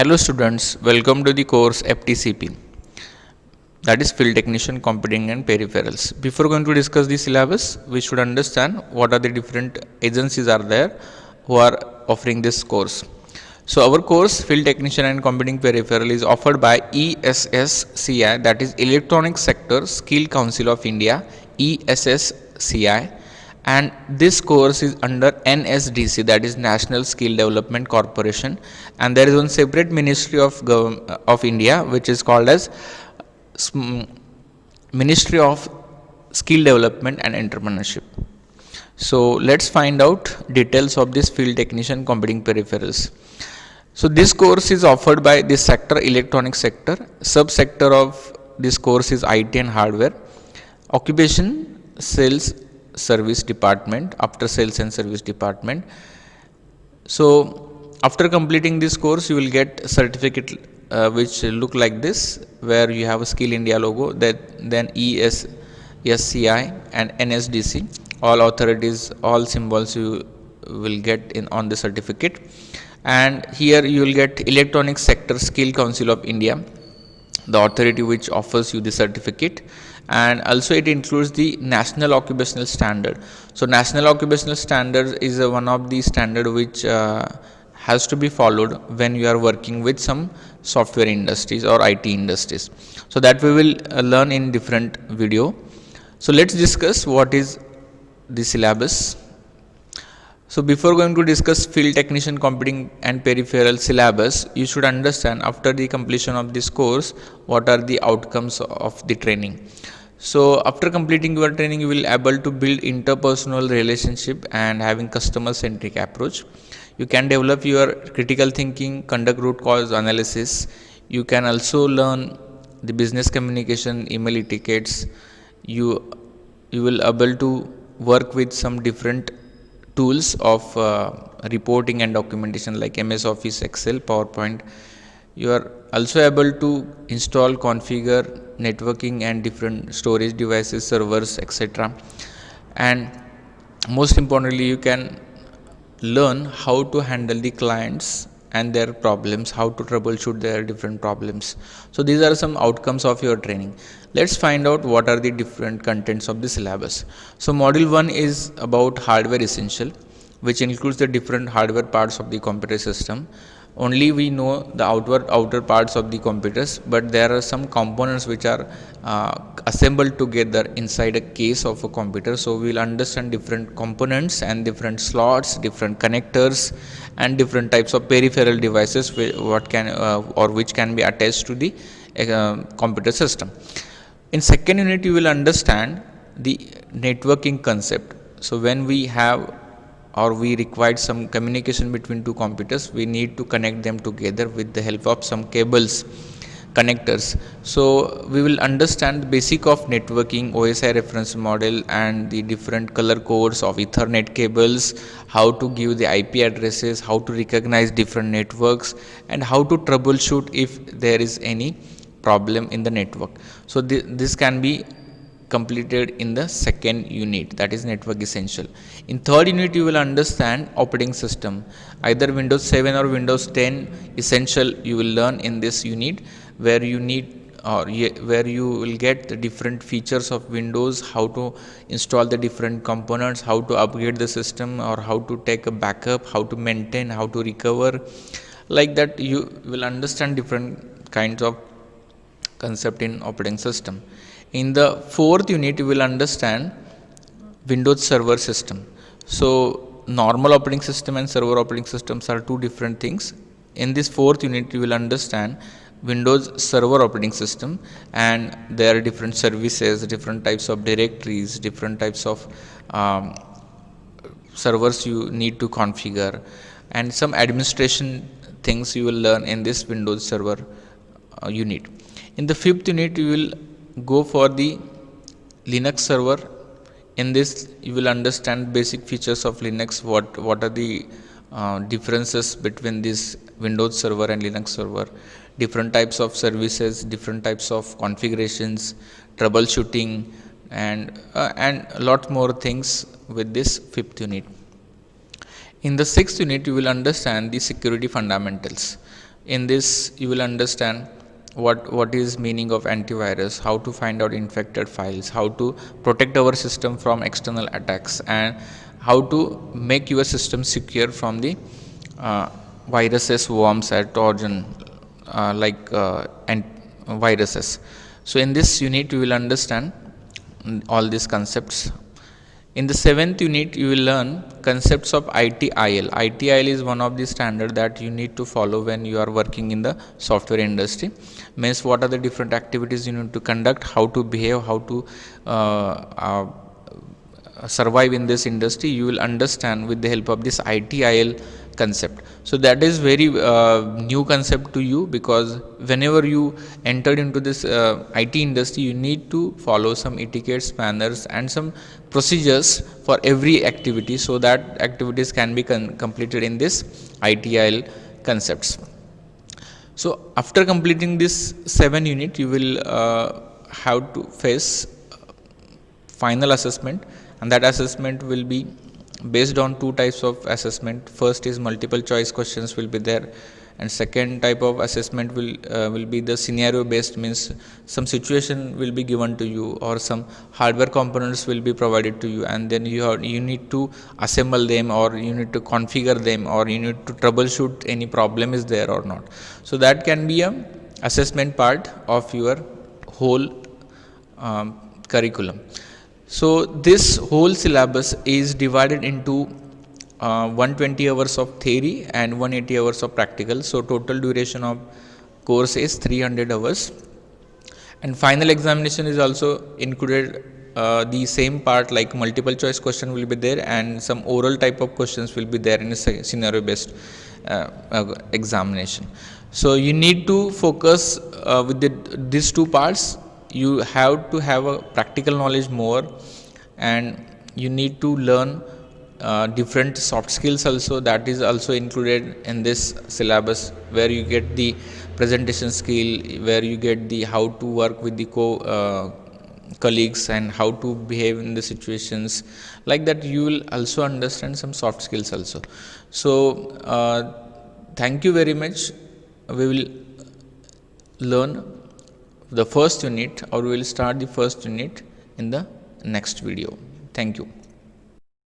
Hello students, welcome to the course FTCP, that is Field Technician Computing and Peripherals. Before going to discuss the syllabus, we should understand what are the different agencies are there who are offering this course. So our course Field Technician and Computing Peripheral is offered by ESSCI, that is Electronic Sector Skill Council of India, ESSCI, and this course is under NSDC, that is National Skill Development Corporation, and there is one separate ministry of India which is called as Ministry of Skill Development and Entrepreneurship. So let's find out details of this Field Technician Computing Peripherals. So this course is offered by this sector, electronic sector. Subsector of this course is IT and hardware. Occupation, sales, service department, after sales and service department. So after completing this course, you will get certificate which look like this, where you have a Skill India logo, then ESSCI and NSDC, all authorities, all symbols you will get in on the certificate. And here you will get Electronic Sector Skill Council of India, the authority which offers you the certificate, and also it includes the National Occupational Standard. So National Occupational Standard is one of the standard which has to be followed when you are working with some software industries or IT industries. So that we will learn in different video. So let's discuss what is the syllabus. So before going to discuss Field Technician Computing and Peripheral syllabus, you should understand after the completion of this course what are the outcomes of the training. So after completing your training, you will able to build interpersonal relationship and having customer centric approach. You can develop your critical thinking, conduct root cause analysis. You can also learn the business communication, email etiquettes. You will able to work with some different tools of reporting and documentation like MS Office, Excel, PowerPoint. You are also able to install, configure networking and different storage devices, servers, etc. And most importantly, you can learn how to handle the clients and their problems, how to troubleshoot their different problems. So these are some outcomes of your training. Let's find out what are the different contents of the syllabus. So module 1 is about hardware essential, which includes the different hardware parts of the computer system. Only we know the outer parts of the computers, but there are some components which are assembled together inside a case of a computer. So we will understand different components and different slots, different connectors, and different types of peripheral devices which can be attached to the computer system. In second unit, you will understand the networking concept. So when we have or we require some communication between two computers, we need to connect them together with the help of some cables, connectors. So we will understand the basic of networking, OSI reference model, and the different color codes of Ethernet cables, how to give the IP addresses, how to recognize different networks, and how to troubleshoot if there is any problem in the network. So this can be completed in the second unit, that is network essential. In third unit, you will understand operating system, either Windows 7 or Windows 10 essential you will learn in this unit, where you will get the different features of Windows, how to install the different components, how to upgrade the system, or how to take a backup, how to maintain, how to recover. Like that, you will understand different kinds of concept in operating system. In the fourth unit, you will understand Windows Server system. So normal operating system and server operating systems are two different things. In this fourth unit, you will understand Windows Server operating system, and there are different services, different types of directories, different types of servers you need to configure, and some administration things you will learn in this Windows Server unit. In the fifth unit, you will go for the Linux server. In this, you will understand basic features of Linux, what are the differences between this Windows server and Linux server, different types of services, different types of configurations, troubleshooting, and a lot more things with this fifth unit. In the sixth unit, you will understand the security fundamentals. In this you will understand what is meaning of antivirus, how to find out infected files, how to protect our system from external attacks, and how to make your system secure from the viruses, worms, and trojan and viruses. So in this unit you will understand all these concepts. In the 7th unit, you will learn concepts of ITIL. ITIL is one of the standard that you need to follow when you are working in the software industry. Means what are the different activities you need to conduct, how to behave, how to survive in this industry. You will understand with the help of this ITIL concept. So that is very new concept to you, because whenever you entered into this IT industry, you need to follow some etiquettes, manners, and some procedures for every activity, so that activities can be completed in this ITIL concepts. So after completing this 7 unit, you will have to face final assessment, and that assessment will be based on two types of assessment. First is multiple choice questions will be there, and second type of assessment will be the scenario based, means some situation will be given to you or some hardware components will be provided to you, and then you need to assemble them, or you need to configure them, or you need to troubleshoot any problem is there or not. So that can be a assessment part of your whole curriculum. So this whole syllabus is divided into 120 hours of theory and 180 hours of practical. So total duration of course is 300 hours, and final examination is also included. The same part, like multiple choice question will be there, and some oral type of questions will be there in a scenario based examination. So you need to focus with these two parts. You have to have a practical knowledge more, and you need to learn different soft skills also, that is also included in this syllabus, where you get the presentation skill, where you get the how to work with the colleagues, and how to behave in the situations like that. You will also understand some soft skills also. So thank you very much. We will learn the first unit, or we will start the first unit in the next video. Thank you.